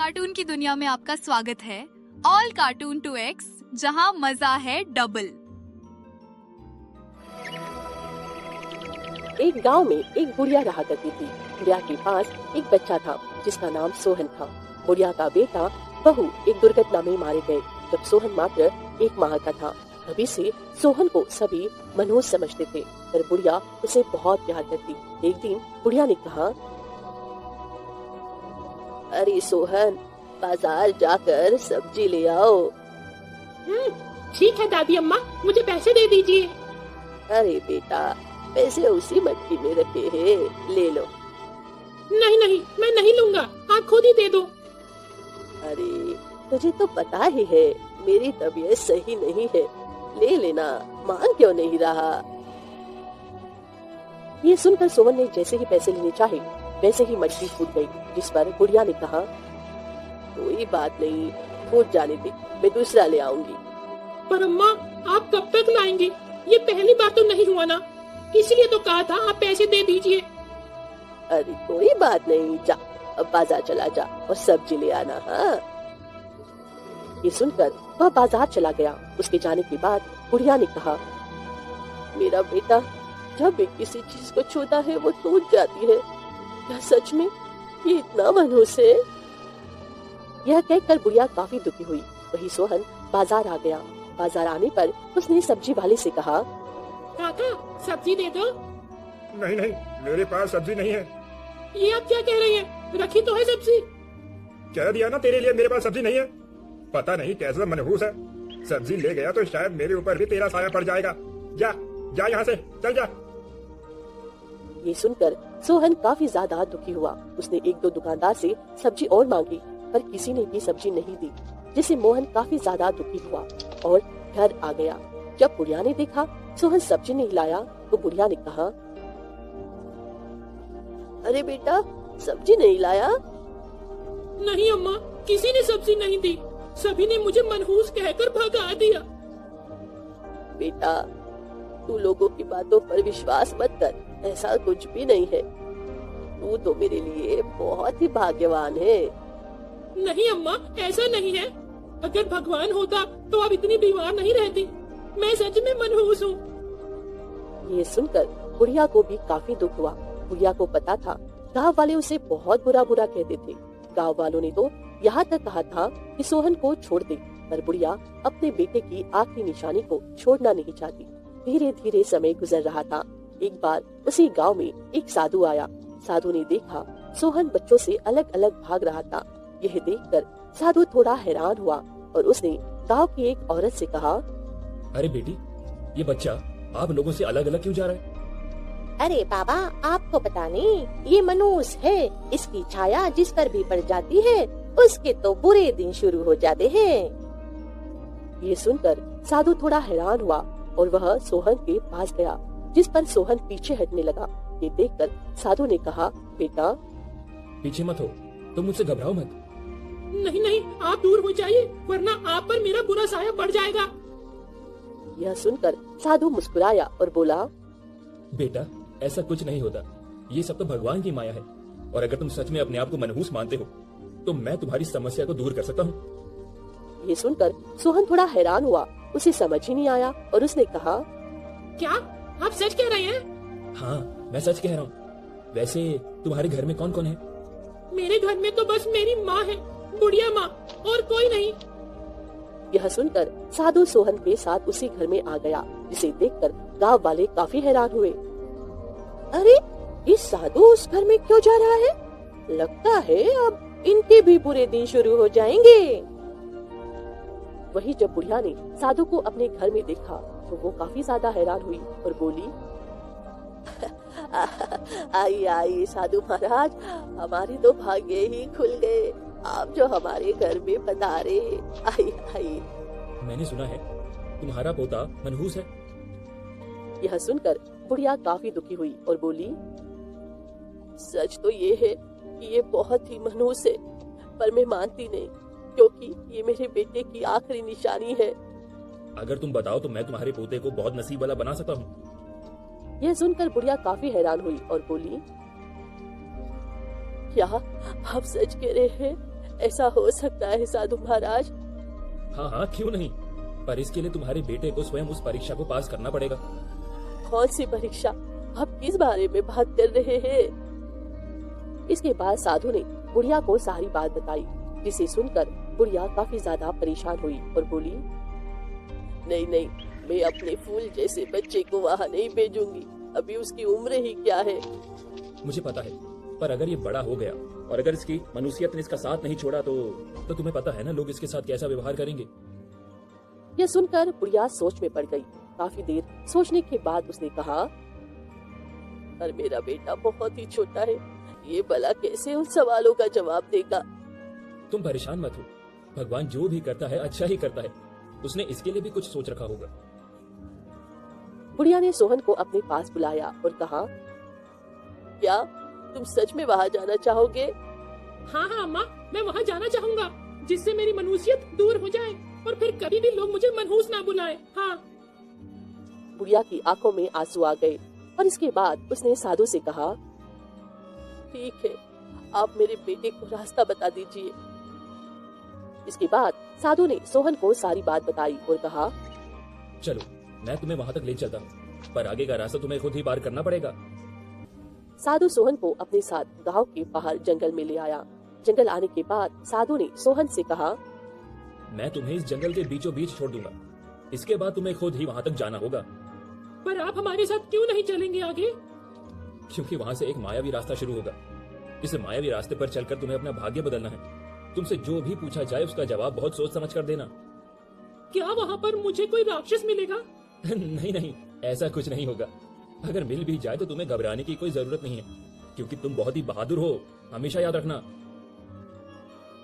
Cartoon की दुनिया में आपका स्वागत है। ऑल कार्टून टू एक्स, जहाँ मजा है डबल। एक गांव में एक बुढ़िया रहा करती थी। बुढ़िया के पास एक बच्चा था जिसका नाम सोहन था। बुढ़िया का बेटा बहू एक दुर्घटना में मारे गए जब सोहन मात्र 1 माह का था। तभी से सोहन को सभी मनहूस समझते थे, पर बुढ़िया उसे बहुत प्यार करती। एक दिन बुढ़िया ने कहा, अरे सोहन, बाजार जाकर सब्जी ले आओ। ठीक है दादी अम्मा, मुझे पैसे दे दीजिए। अरे बेटा, पैसे उसी मटकी में रखे हैं, ले लो। नहीं नहीं, मैं नहीं लूंगा, आप खुद ही दे दो। अरे तुझे तो पता ही है मेरी तबीयत सही नहीं है, ले लेना, मांग क्यों नहीं रहा। ये सुनकर सोहन ने जैसे ही पैसे लेने चाहे वैसे ही मटकी फूट गई, जिस पर बुढ़िया ने कहा, कोई बात नहीं, फूट जाने दे, मैं दूसरा ले आऊंगी। पर अम्मा, आप कब तक लाएंगे? ये पहली बार तो नहीं हुआ ना, इसलिए तो कहा था आप पैसे दे दीजिए। अरे कोई बात नहीं, जा अब बाजार चला जा और सब्जी ले आना। हाँ। ये सुनकर वह बाजार चला गया। उसके जाने के बाद बुढ़िया ने कहा, मेरा बेटा जब भी किसी चीज को छूता है वो टूट जाती है। क्या सच में ये इतना मनहूस है? यह कहकर बुढ़िया काफी दुखी हुई। वही सोहन बाजार आ गया। बाजार आने पर उसने सब्जी वाले से कहा, काका सब्जी दे दो। नहीं नहीं, मेरे पास सब्जी नहीं है। ये आप क्या कह रहे हैं? रखी तो है सब्जी। कह दिया ना तेरे लिए मेरे पास सब्जी नहीं है। पता नहीं कैसा मनहूस है, सब्जी ले गया तो शायद मेरे ऊपर भी तेरा साया पड़ जाएगा। जा जा यहाँ से, चल जा। ये सुनकर सोहन काफी ज्यादा दुखी हुआ। उसने 1-2 दुकानदार से सब्जी और मांगी, पर किसी ने भी सब्जी नहीं दी, जिससे मोहन काफी ज्यादा दुखी हुआ और घर आ गया। जब बुढ़िया ने देखा सोहन सब्जी नहीं लाया तो बुढ़िया ने कहा, अरे बेटा, सब्जी नहीं लाया? नहीं अम्मा, किसी ने सब्जी नहीं दी, सभी ने मुझे मनहूस कहकर भगा दिया। बेटा, तू लोगों की बातों पर विश्वास मत कर, ऐसा कुछ भी नहीं है। तू तो मेरे लिए बहुत ही भाग्यवान है। नहीं अम्मा, ऐसा नहीं है। अगर भगवान होता तो अब इतनी बीमार नहीं रहती। मैं सच में मनहूस हूँ। ये सुनकर बुढ़िया को भी काफी दुख हुआ। बुढ़िया को पता था गांव वाले उसे बहुत बुरा कहते थे। गांव वालों ने तो यहाँ तक कहा था कि सोहन को छोड़ दे, पर बुढ़िया अपने बेटे की आखिरी निशानी को छोड़ना नहीं चाहती। धीरे धीरे समय गुजर रहा था। एक बार उसी गांव में एक साधु आया। साधु ने देखा सोहन बच्चों से अलग अलग भाग रहा था। यह देखकर साधु थोड़ा हैरान हुआ और उसने गांव की एक औरत से कहा, अरे बेटी, ये बच्चा आप लोगों से अलग अलग क्यों जा रहा है? अरे बाबा, आपको पता नहीं, ये मनहूस है। इसकी छाया जिस पर भी पड़ जाती है उसके तो बुरे दिन शुरू हो जाते हैं। ये सुनकर साधु थोड़ा हैरान हुआ और वह सोहन के पास गया, जिस पर सोहन पीछे हटने लगा। ये देखकर साधु ने कहा, बेटा पीछे मत हो, तुम मुझसे घबराओ मत। नहीं नहीं, आप दूर हो जाइए, वरना आप पर मेरा बुरा साया पड़ जाएगा। यह सुनकर साधु मुस्कुराया और बोला, बेटा, ऐसा कुछ नहीं होता, ये सब तो भगवान की माया है। और अगर तुम सच में अपने आप को मनहूस मानते हो तो मैं तुम्हारी समस्या को दूर कर सकता हूँ। ये सुनकर सोहन थोड़ा हैरान हुआ। उसे समझ ही नहीं आया और उसने कहा, क्या आप सच कह रहे हैं? हाँ, मैं सच कह रहा हूँ। वैसे तुम्हारे घर में कौन कौन है? मेरे घर में तो बस मेरी माँ है, बुढ़िया माँ, और कोई नहीं। यह सुनकर साधु सोहन के साथ उसी घर में आ गया, जिसे देखकर गांव वाले काफी हैरान हुए। अरे ये साधु उस घर में क्यों जा रहा है? लगता है अब इनके भी बुरे दिन शुरू हो जाएंगे। वही जब बुढ़िया ने साधु को अपने घर में देखा तो वो काफी ज्यादा हैरान हुई और बोली, आइए आइए साधु महाराज, हमारे तो भाग्य ही खुल गए, आप जो हमारे घर में पधारे। आइए आइए। मैंने सुना है तुम्हारा पोता मनहूस है। यह सुनकर बुढ़िया काफी दुखी हुई और बोली, सच तो ये है कि ये बहुत ही मनहूस है, पर मैं मानती नहीं, क्योंकि ये मेरे बेटे की आखिरी निशानी है। अगर तुम बताओ तो मैं तुम्हारे पोते को बहुत नसीब वाला बना सकता हूँ। यह सुनकर बुढ़िया काफी हैरान हुई और बोली, क्या आप सच कह रहे हैं? ऐसा हो सकता है साधु महाराज? हाँ हाँ, क्यों नहीं, पर इसके लिए तुम्हारे बेटे को स्वयं उस परीक्षा को पास करना पड़ेगा। कौन सी परीक्षा? आप किस बारे में बात कर रहे हैं? इसके बाद साधु ने बुढ़िया को सारी बात बताई, जिसे सुनकर बुढ़िया काफी ज्यादा परेशान हुई और बोली, नहीं नहीं, मैं अपने फूल जैसे बच्चे को वहाँ नहीं भेजूंगी। अभी उसकी उम्र ही क्या है। मुझे पता है, पर अगर ये बड़ा हो गया और अगर इसकी मनुष्यत ने इसका साथ नहीं छोड़ा तो तुम्हें पता है ना लोग इसके साथ कैसा व्यवहार करेंगे। यह सुनकर बुढ़िया सोच में पड़ गई। काफी देर सोचने के बाद उसने कहा, पर मेरा बेटा बहुत ही छोटा है, ये भला कैसे उन सवालों का जवाब देगा? तुम परेशान मत हो, भगवान जो भी करता है अच्छा ही करता है, उसने इसके लिए भी कुछ सोच रखा होगा। बुढ़िया ने सोहन को अपने पास बुलाया और कहा, क्या तुम सच में वहाँ जाना चाहोगे? हाँ हाँ अम्मा, मैं वहाँ जाना चाहूँगा, जिससे मेरी मनुष्यत दूर हो जाए और फिर कभी भी लोग मुझे मनहूस ना बुलाए। हाँ। बुढ़िया की आंखों में आंसू आ गए और इसके बाद उसने साधु से कहा, ठीक है, आप मेरे बेटे को रास्ता बता दीजिए। इसके बाद साधु ने सोहन को सारी बात बताई और कहा, चलो मैं तुम्हें वहाँ तक ले चलता हूँ, पर आगे का रास्ता तुम्हें खुद ही पार करना पड़ेगा। साधु सोहन को अपने साथ गांव के बाहर जंगल में ले आया। जंगल आने के बाद साधु ने सोहन से कहा, मैं तुम्हें इस जंगल के बीचों बीच छोड़ दूंगा, इसके बाद तुम्हें खुद ही वहाँ तक जाना होगा। पर आप हमारे साथ क्यों नहीं चलेंगे आगे? क्योंकि वहाँ से एक मायावी रास्ता शुरू होगा। इस मायावी रास्ते पर चलकर तुम्हें अपना भाग्य बदलना है। तुमसे जो भी पूछा जाए उसका जवाब बहुत सोच समझ कर देना। क्या वहाँ पर मुझे कोई राक्षस मिलेगा? नहीं नहीं, ऐसा कुछ नहीं होगा। अगर मिल भी जाए तो तुम्हें घबराने की कोई जरूरत नहीं है, क्योंकि तुम बहुत ही बहादुर हो, हमेशा याद रखना।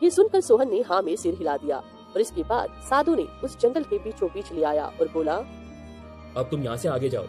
ये सुनकर सोहन ने हाँ में सिर हिला दिया और इसके बाद साधु ने उस जंगल के बीचों बीच ले आया और बोला, अब तुम यहाँ से आगे जाओ।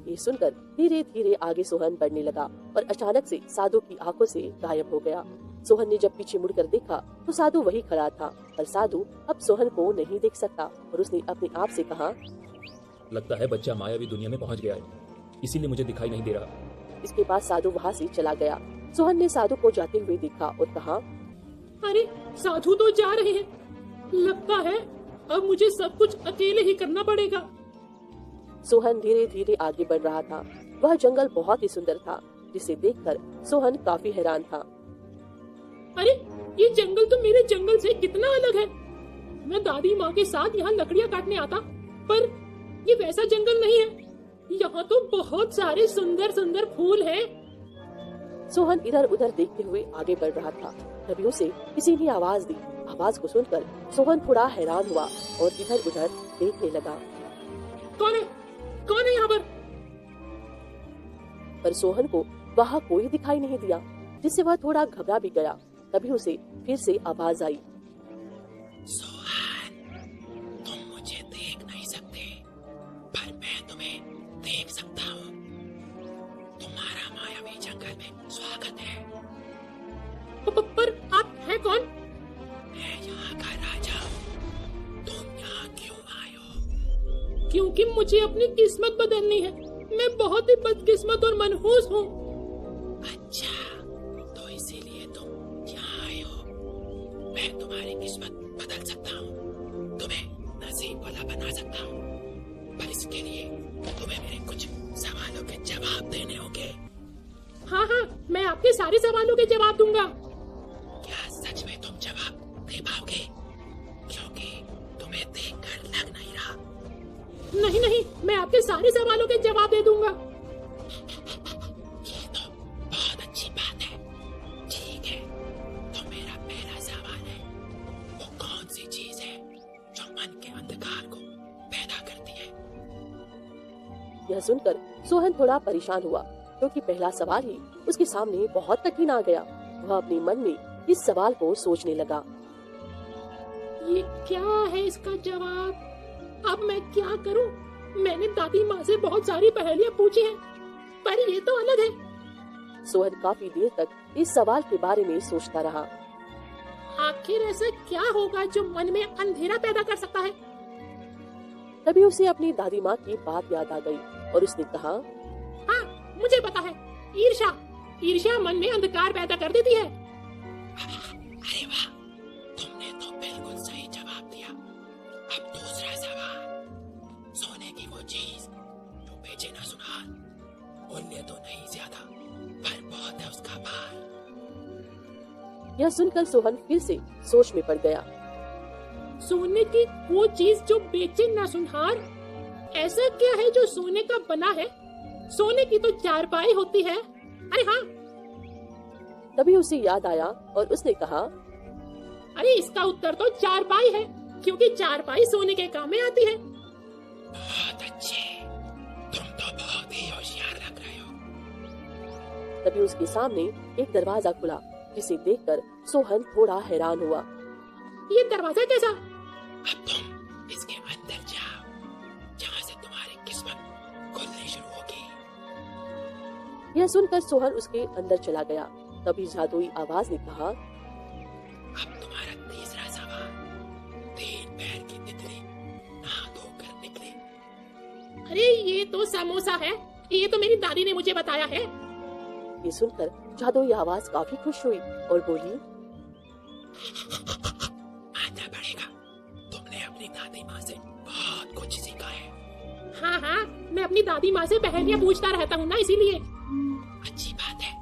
ये सुनकर धीरे धीरे आगे सोहन बढ़ने लगा और अचानक से साधु की आंखों से गायब हो गया। सोहन ने जब पीछे मुड़कर देखा तो साधु वही खड़ा था, पर साधु अब सोहन को नहीं देख सकता और उसने अपने आप से कहा, लगता है बच्चा मायावी दुनिया में पहुँच गया है, इसीलिए मुझे दिखाई नहीं दे रहा। इसके बाद साधु वहाँ से चला गया। सोहन ने साधु को जाते हुए देखा और कहा, अरे साधु तो जा रहे हैं, लगता है अब मुझे सब कुछ अकेले ही करना पड़ेगा। सोहन धीरे धीरे आगे बढ़ रहा था। वह जंगल बहुत ही सुंदर था, जिसे देखकर सोहन काफी हैरान था। अरे ये जंगल तो मेरे जंगल से कितना अलग है। मैं दादी माँ के साथ यहाँ लकड़ियाँ काटने आता, पर ये वैसा जंगल नहीं है। यहाँ तो बहुत सारे सुंदर सुंदर फूल हैं। सोहन इधर उधर देखते हुए आगे बढ़ रहा था। तभी उसे किसी ने आवाज दी। आवाज को सुनकर सोहन थोड़ा हैरान हुआ और इधर उधर देखने लगा। कौन है? कौन है यहाँ पर सोहन को वहाँ कोई दिखाई नहीं दिया, जिससे वह थोड़ा घबरा भी गया। तभी उसे फिर से आवाज आई, सोहन, तुम मुझे देख नहीं सकते, पर मैं तुम्हें देख सकता हूँ। तुम्हारा मायावी जंगल में स्वागत है। पर आप हैं कौन? मैं यहाँ का राजा हूँ। तुम यहाँ क्यों आए हो? क्योंकि मुझे अपनी किस्मत बदलनी है। मैं बहुत ही बदकिस्मत और मनहूस हूँ। अच्छा, तो इसीलिए तुम यहाँ आए हो। मैं तुम्हारी किस्मत बदल सकता हूँ, तुम्हें नसीब वाला बना सकता हूँ, पर इसके लिए तुम्हें मेरे कुछ सवालों के जवाब देने होंगे। हाँ हाँ, मैं आपके सारे सवालों के जवाब दूंगा। क्या सच में तुम जवाब दे पाओगे? क्योंकि तुम्हें देखकर लग नहीं रहा। नहीं नहीं, मैं आपके सारे सवालों के जवाब दे दूंगा। ये तो बहुत अच्छी बात है। ठीक है, तो मेरा पहला सवाल है, वो कौन सी चीज है जो मन के अंधकार को पैदा करती है? यह सुनकर सोहन थोड़ा परेशान हुआ, क्योंकि पहला सवाल ही उसके सामने बहुत कठिन आ गया। वह अपने मन में इस सवाल को सोचने लगा। ये क्या है इसका जवाब? अब मैं क्या करूं? मैंने दादी माँ से बहुत सारी पहेलियां पूछी हैं, पर ये तो अलग है। सोहन काफी देर तक इस सवाल के बारे में सोचता रहा। आखिर ऐसा क्या होगा जो मन में अंधेरा पैदा कर सकता है? तभी उसे अपनी दादी माँ की बात याद आ गई और उसने कहा, हाँ, मुझे पता है, ईर्ष्या। ईर्ष्या मन में अंधकार पैदा कर देती है। अरे वाह, तुमने तो बिल्कुल सही जवाब दिया। अब दूसरा सवाल, सोने की वो चीज जो बेचे ना सुनार, मूल्य तो नहीं ज्यादा पर बहुत है उसका भार। यह सुनकर सोहन फिर से सोच में पड़ गया। सोने की वो चीज जो बेचे ना सुनहार, ऐसा क्या है जो सोने का बना है? सोने की तो चारपाई होती है। अरे हाँ, तभी उसे याद आया और उसने कहा, अरे इसका उत्तर तो चारपाई है, क्योंकि चारपाई सोने के काम में आती है। बहुत अच्छे, तुम तो बहुत ही होशियार लग रहे हो। तभी उसके सामने एक दरवाजा खुला, जिसे देखकर सोहन थोड़ा हैरान हुआ। ये दरवाजा कैसा? अब तुम इसके अंदर जाओ, जहाँ से तुम्हारी किस्मत खुलनी शुरू होगी। यह सुनकर सोहन उसके अंदर चला गया। तभी जादुई आवाज ने कहा, अब तुम्हारा तीसरा सवाल, 3 पैर की तितली नहा धोकर निकली। अरे ये तो समोसा है, ये तो मेरी दादी ने मुझे बताया है। ये सुनकर जादुई आवाज काफी खुश हुई और बोली, मानना पड़ेगा, तुमने अपनी दादी माँ से बहुत कुछ सीखा है। हाँ हाँ, मैं अपनी दादी माँ से पहेलियाँ पूछता रहता हूँ ना, इसीलिए। अच्छी बात है,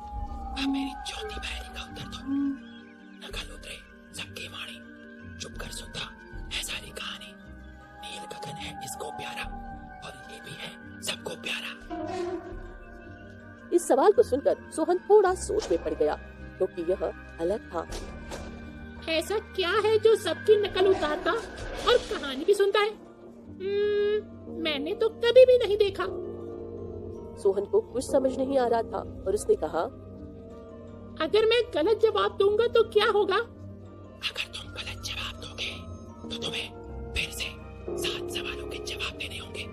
अब मेरी चौथी पहेली का उत्तर दो। नकल उतरे सबकी वाणी, चुप कर सुनता है सारी कहानी। नील गगन है इसको प्यारा, और ये भी है सबको प्यारा। इस सवाल को सुनकर सोहन थोड़ा सोच में पड़ गया, क्योंकि यह अलग था। ऐसा क्या है जो सबकी नकल उतारता और कहानी भी सुनता है? मैंने तो कभी भी नहीं देखा। सोहन को कुछ समझ नहीं आ रहा था और उसने कहा, अगर मैं गलत जवाब दूंगा तो क्या होगा? अगर तुम गलत जवाब दोगे तो तुम्हें फिर से 7 सवालों के जवाब देने होंगे।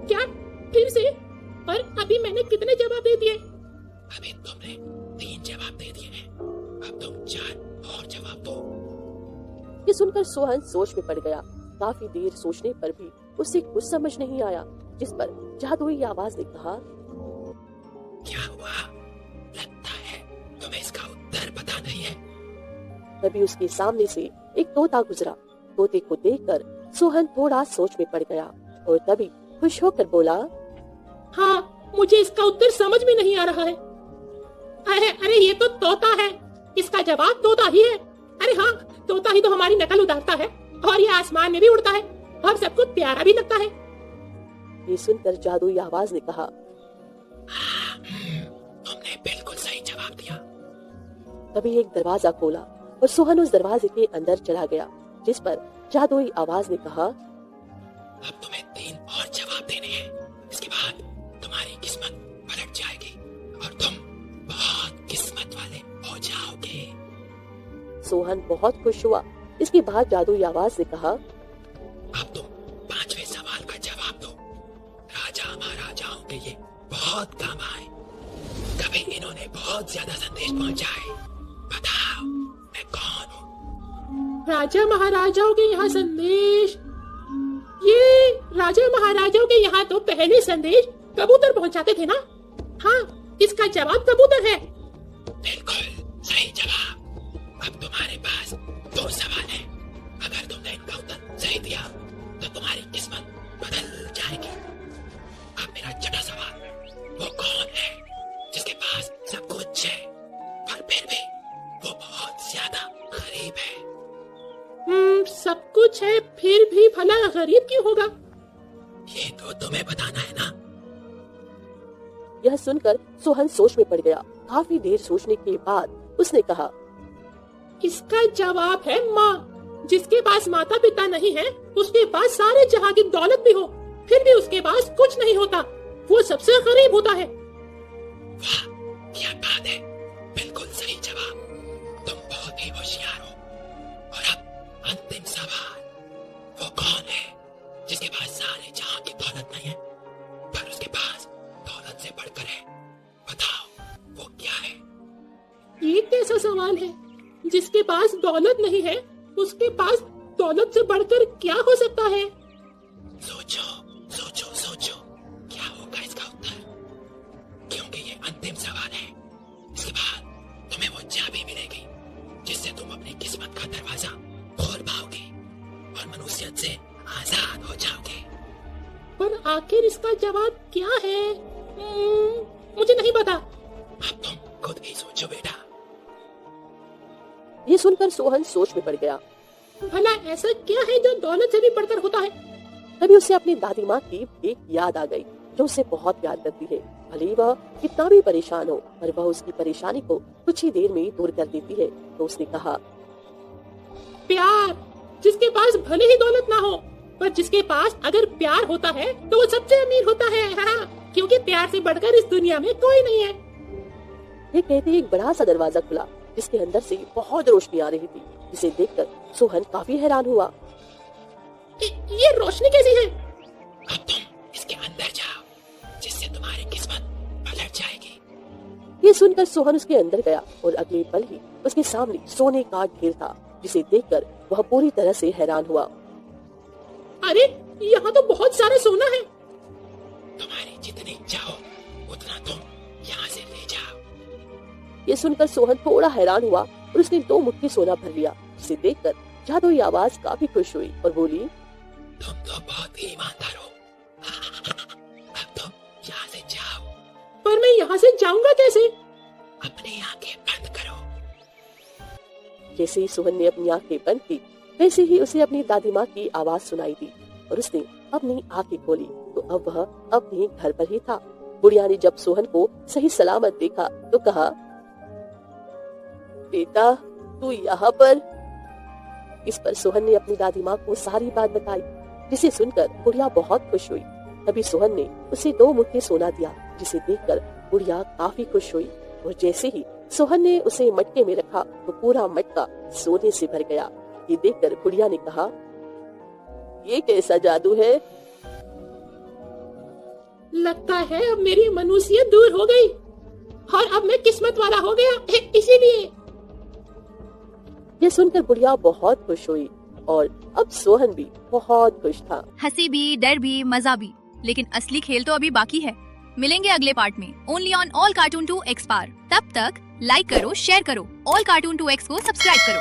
क्या फिर से? पर अभी मैंने कितने जवाब दे दिए? अभी तुमने 3 जवाब दे दिए हैं, अब तुम 4 और जवाब दो। ये सुनकर सोहन सोच में पड़ गया। काफी देर सोचने पर भी उसे कुछ समझ नहीं आया, जिस पर जादुई आवाज ने कहा, क्या हुआ? लगता है तुम्हें इसका उत्तर पता नहीं है। तभी उसके सामने से एक तोता गुजरा। तोते को देखकर सोहन थोड़ा सोच में पड़ गया और तभी खुश होकर बोला, हाँ, मुझे इसका उत्तर समझ में नहीं आ रहा है। अरे ये तो तोता है, इसका जवाब तोता ही है। अरे हाँ, तोता ही तो हमारी नकल उतारता है और ये आसमान में भी उड़ता है और सबको प्यारा भी लगता है। ये सुनकर जादुई आवाज ने कहा, तुमने बिल्कुल सही जवाब दिया। तभी एक दरवाजा खोला और सोहन उस दरवाजे के अंदर चला गया, जिस पर जादुई आवाज ने कहा, अब तुम्हें 3 और जवाब देने हैं। इसके बाद तुम्हारी किस्मत पलट जाएगी और तुम बहुत किस्मत वाले हो जाओगे। सोहन बहुत खुश हुआ। इसके बाद जादुई आवाज ने कहा, अब तुम 5वें सवाल का जवाब दो। राजा महाराजाओं के ये बहुत काम आए, कभी इन्होंने बहुत ज्यादा संदेश पहुंचाए। बताओ मैं कौन हूँ? राजा महाराजाओं के यहाँ संदेश? ये राजा महाराजाओं के यहाँ तो पहले संदेश कबूतर पहुँचाते थे ना? हाँ, इसका जवाब कबूतर है। बिल्कुल सही जवाब। अब तुम्हारे पास 2 सवाल हैं। अगर तुमने इनका उत्तर सही दिया तो तुम्हारी किस्मत बदल जाएगी। अब मेरा छठा सवाल, वो कौन है जिसके पास सब कुछ है पर फिर भी वो बहुत ज्यादा गरीब है? सब कुछ है फिर भी भला गरीब क्यों होगा? ये तो तुम्हें बताना है ना। यह सुनकर सोहन सोच में पड़ गया। काफी देर सोचने के बाद उसने कहा, इसका जवाब है माँ। जिसके पास माता पिता नहीं है, उसके पास सारे जहाँ की दौलत भी हो, फिर भी उसके पास कुछ नहीं होता, वो सबसे गरीब होता है। वाह, क्या बात है, बिल्कुल सही जवाब। तुम बहुत ही होशियार हो। और अब अंतिम सवाल, वो कौन है जिसके पास सारे जहाँ की दौलत नहीं है पर उसके पास दौलत से बढ़कर है? बताओ वो क्या है? ये कैसा सवाल है? जिसके पास दौलत नहीं है, उसके पास दौलत से बढ़कर क्या हो सकता है? सोचो सोचो सोचो, क्या होगा इसका उत्तर? क्योंकि ये अंतिम सवाल है। इसके बाद तुम्हें वो चाबी मिलेगी जिससे तुम अपनी किस्मत का दरवाजा खोल पाओगे और मनुष्यत से आजाद हो जाओगे। पर आखिर इसका जवाब क्या है? मुझे नहीं पता। अब तुम खुद ही सोचो बेटा। ये सुनकर सोहन सोच में पड़ गया। भला ऐसा क्या है जो दौलत से भी बढ़कर होता है? तभी उसे अपनी दादी माँ की एक याद आ गई जो उसे बहुत प्यार करती है। भले ही वह कितना भी परेशान हो, पर वह उसकी परेशानी को कुछ ही देर में दूर कर देती है। तो उसने कहा, प्यार, जिसके पास भले ही दौलत ना हो, पर जिसके पास अगर प्यार होता है तो वो सबसे अमीर होता है। हाँ, क्योंकि प्यार से बढ़कर इस दुनिया में कोई नहीं है। ये कहते ही एक बड़ा सा दरवाजा खुला जिसके अंदर से बहुत रोशनी आ रही थी, जिसे देखकर सोहन काफी हैरान हुआ। ये रोशनी कैसी है? अब तुम इसके अंदर जाओ, जिससे तुम्हारी किस्मत पलट जाएगी। ये सुनकर सोहन उसके अंदर गया और अगले पल ही उसके सामने सोने का ढेर था, जिसे देखकर वह पूरी तरह से हैरान हुआ। अरे, यहाँ तो बहुत सारा सोना है। तुम्हारी जितनी चाहो उतना तुम यहाँ से ले जाओ। ये सुनकर सोहन थोड़ा हैरान हुआ और उसने 2 मुट्ठी सोना भर लिया, जिसे देखकर जादुई आवाज काफी खुश हुई और बोली, तुम तो बहुत ही ईमानदार हो। अब तुम यहाँ से जाओ। पर मैं यहाँ से जाऊंगा कैसे? अपनी आंखें बंद करो। जैसे ही सोहन ने अपनी आंखें बंद की, वैसे ही उसे अपनी दादी माँ की आवाज सुनाई दी और उसने अपनी आंखें खोली तो अब वह अपने घर पर ही था। बुढ़िया ने जब सोहन को सही सलामत देखा तो कहा, बेटा तू यहाँ पर? इस पर सोहन ने अपनी दादी माँ को सारी बात बताई, जिसे सुनकर बुढ़िया बहुत खुश हुई। तभी सोहन ने उसे 2 मुट्ठी सोना दिया, जिसे देखकर बुढ़िया काफी खुश हुई और जैसे ही सोहन ने उसे मटके में रखा तो पूरा मटका सोने से भर गया। ये देखकर बुढ़िया ने कहा, ये कैसा जादू है? लगता है अब मेरी मनुष्यत दूर हो गई और अब मैं किस्मत वाला हो गया, इसीलिए। ये सुनकर बुढ़िया बहुत खुश हुई और अब सोहन भी बहुत खुश था। हंसी भी, डर भी, मजा भी, लेकिन असली खेल तो अभी बाकी है। मिलेंगे अगले पार्ट में, only on All Cartoon 2 X पार। तब तक लाइक करो, शेयर करो, ऑल कार्टून 2 एक्स को सब्सक्राइब करो।